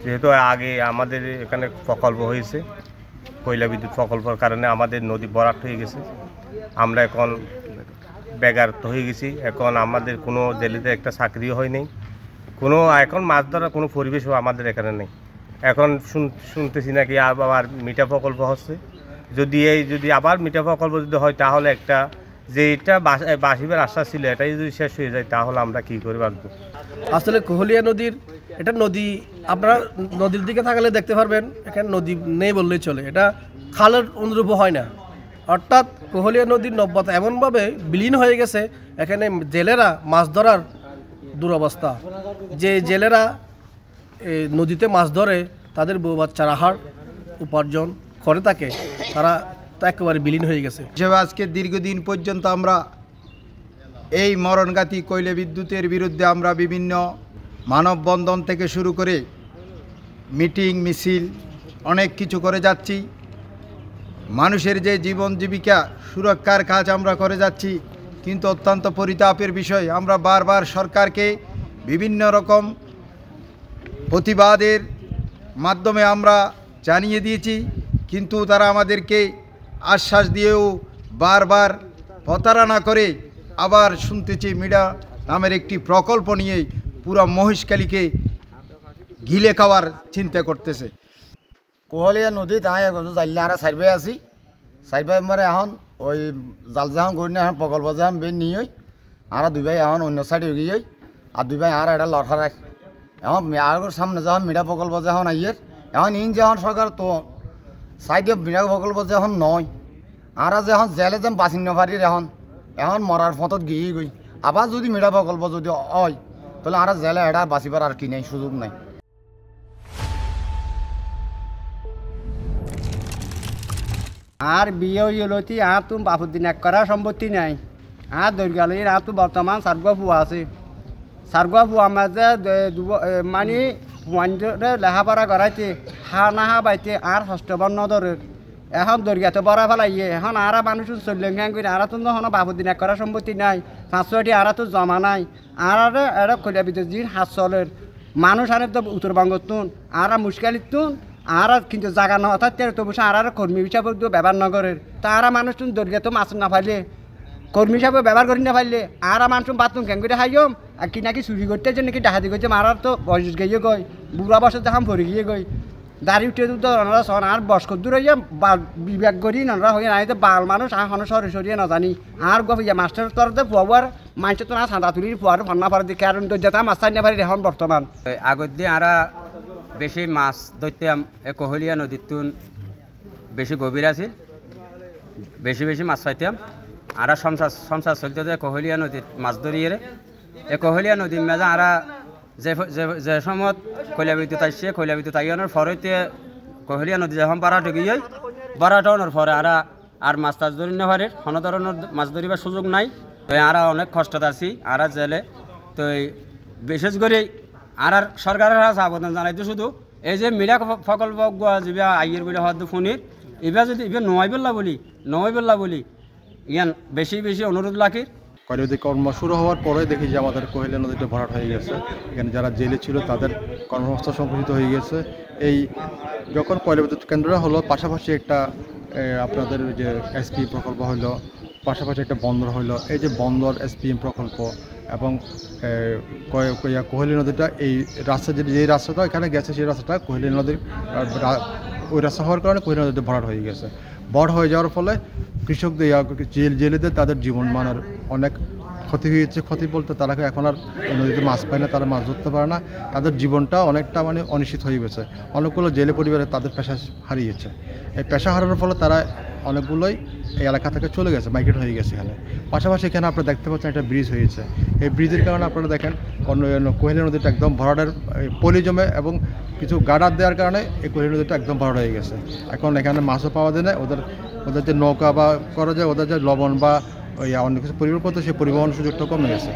যেহেতু আগে আমাদের এখানে প্রকল্প হয়েছে, কয়লা বিদ্যুৎ প্রকল্পের কারণে আমাদের নদী ভরাট হয়ে গেছে। আমরা এখন বেকার হয়ে গেছি। এখন আমাদের কোনো জেলেতে একটা চাকরিও হয় নাই, কোনো এখন মাছ ধরার কোনো পরিবেশও আমাদের এখানে নেই। এখন শুনতেছি নাকি আবার মিঠা প্রকল্প হচ্ছে। যদি আবার মিঠা প্রকল্প যদি হয় তাহলে একটা যে এটা বাসিবার আশা ছিল এটাই যদি শেষ হয়ে যায় তাহলে আমরা কী করে বাঁচবো। আসলে কোহলিয়া নদীর এটা নদী, আপনারা নদীর দিকে থাকলে দেখতে পারবেন এখানে নদী নেই বললেই চলে, এটা খালের অনুরূপ হয় না। অর্থাৎ কোহলিয়া নদীর নব্যতা এমনভাবে বিলীন হয়ে গেছে, এখানে জেলেরা মাছ ধরার দুরবস্থা। যে জেলেরা নদীতে মাছ ধরে তাদের বউ বাচ্চার আহার উপার্জন করে থাকে, তারা তো একেবারে বিলীন হয়ে গেছে। হিসেবে আজকে দীর্ঘদিন পর্যন্ত আমরা এই মরণঘাতী কয়লা বিদ্যুতের বিরুদ্ধে আমরা বিভিন্ন মানববন্ধন থেকে শুরু করে মিটিং মিছিল অনেক কিছু করে যাচ্ছি। মানুষের যে জীবন জীবিকা সুরক্ষার কাজ আমরা করে যাচ্ছি, কিন্তু অত্যন্ত পরিতাপের বিষয় আমরা বারবার সরকারকে বিভিন্ন রকম প্রতিবাদের মাধ্যমে আমরা জানিয়ে দিয়েছি, কিন্তু তারা আমাদেরকে আশ্বাস দিয়েও বারবার প্রতারণা করে আবার শুনতেছি মিডা নামের একটি প্রকল্প নিয়ে পুরো মহেশখালীকে গিলে খাওয়ার চিন্তা করতেছে। কোহলিয়া নদী তাই জানলে আর সাইড বাই আছি, সাইড বাই মানে এখন ওই জাল যখন করি না এখন প্রকল্প যখন বের নিয়ে আর দুই ভাই এখন অন্য সাইডে গিয়ে আর দুই ভাই আর এটা লড়া রাখ এখন আর সামনে যখন মিঠা প্রকল্প যখন আইয়ের এখন ইন যখন সরকার তো সাইডে মিঠা প্রকল্প যখন নয় আর যখন জেলে যেন বাঁচিন পারির এখন মরার পথত গিয়ে গই আবার যদি মিঠা প্রকল্প যদি হয় তাহলে আর জেলে এটা বাঁচিবার আর কি নেই, সুযোগ নাই। আর বিয়ে হইলতি আর তুমি বাপুদ্দিন এক করার সম্পত্তি নাই। আর দৈর্ঘ্যালয়ের আর তো বর্তমান সারগুয়া ফুয়া আছে, সারগুয়া ফুয়া মাঝে মানে পুয়ানরে লেখাপড়া করাইতে হা না হা বাইতে আর ষষ্ঠবর্ণ ধরে এখন দৈর্ঘ্যাতে বড়া ফেলাইয়ে এখন আর মানুষ চললেন খান করে আর তো তখন বাপুদ্দিন এক করার সম্পত্তি নাই, 500টি আর তো জমা নাই। আর এটা কইলা বিদ্যুৎ যিনি হাত চলের মানুষ আনে তো উত্তরবঙ্গত তুন আর মুশকিলিত তুন আর কিন্তু জায়গা না অর্থাৎ তো বসে আর কর্মী হিসাবে ব্যবহার নগরের তারা মানুষ তুমি দৈর্ঘ্য তো মাছ না পাইলে কর্মী হিসাবে ব্যবহার করি না পাইলে আর মানুষ বাথরুম কেন করে খাইম আর কি নাকি চুরি করতে যে নাকি ডাহাতি করছে মারার তো বয়স গিয়ে গই বুড়া বছর দেখাম ভরে গিয়ে গই দাঁড়ি উঠে তো ওনারা সন আর বয়স্ক দূর হইয়া বিবেক করি ওনারা হয়ে নাই তো বাল মানুষ এখন সরে সরিয়ে না জানি আর গিয়া মাস্টার তরতে ফুয়াবার মানুষের তো না সাঁদা তুলি ফুয়ার ফন্না পারে দেখে আর যেটা মাছ চাই না পারি এখন বর্তমান আগত দিয়ে আরা বেশি মাছ ধরতাম এ কোহলিয়া নদীর তুন বেশি গভীর আছিল, বেশি বেশি মাছ পাইতাম আর সংসার চলতে যে কোহলিয়া নদীর মাছ ধরিয়ে এ কোহলিয়া নদীর মেজা আর যে সময়ত কয়লা বিদ্যুৎ আসছে কয়লা বিদ্যুৎ আইনের ফরেতে কোহলিয়া নদী যখন বাড়াটো গিয়ে বাড়াটানোর পরে আর মাছ টাছ ধরি না পারে, কোনো ধরনের মাছ ধরিবার সুযোগ নাই। তো আর অনেক কষ্টত আছি আর জেলে তো বিশেষ করে আর সরকারের কাছে আবেদন জানাইতো শুধু এই যে মিলা প্রকল্প যা আইয়ের বলে হয়তো ফোনের এবার যদি এবার নয় বেলা বলি ইয়ান বেশি বেশি অনুরোধ লাগে। কয়লা বিদ্যুৎ কর্ম শুরু হওয়ার পরে দেখি যে আমাদের কোহেলিয়া নদীটা ভরাট হয়ে গেছে, এখানে যারা জেলে ছিল তাদের কর্মসংস্থান সংকুচিত হয়ে গেছে। এই যখন কয়লা বিদ্যুৎ কেন্দ্র হলো পাশাপাশি একটা আপনাদের যে এসপি প্রকল্প হলো, পাশাপাশি একটা বন্দর হলো, এই যে বন্দর এসপিএম প্রকল্প এবং কোহেলিয়া নদীটা এই রাস্তা যে রাস্তাটা এখানে গেছে সেই রাস্তাটা কোহেলিয়া নদীর ওই রাস্তা হওয়ার কারণে কোহেলিয়া নদীতে ভরাট হয়ে গেছে। ভরাট হয়ে যাওয়ার ফলে কৃষকদের জেলেদের তাদের জীবন মানের অনেক ক্ষতি হয়েছে। ক্ষতি বলতে তারা এখন আর নদীতে মাছ পায় না, তারা মাছ ধরতে পারে না, তাদের জীবনটা অনেকটা মানে অনিশ্চিত হয়ে গেছে। অনেকগুলো জেলে পরিবারে তাদের পেশা হারিয়েছে। এই পেশা হারানোর ফলে তারা অনেকগুলোই এই এলাকা থেকে চলে গেছে, মাইগ্রেট হয়ে গেছে এখানে। পাশাপাশি এখানে আপনারা দেখতে পাচ্ছেন একটা ব্রিজ হয়েছে, এই ব্রিজের কারণে আপনারা দেখেন কোহেলিয়া নদীটা একদম ভরাটের পলি জমে এবং কিছু গার্ডার দেওয়ার কারণে এই কোহেলিয়া নদীটা একদম ভরাট হয়ে গেছে। এখন এখানে মাছও পাওয়া যায় না, ওদের যে নৌকা বা করা যায় ওদের যে লবণ বা অন্য কিছু পরিবহন করতে সেই পরিবহন সুযোগটা কমে গেছে।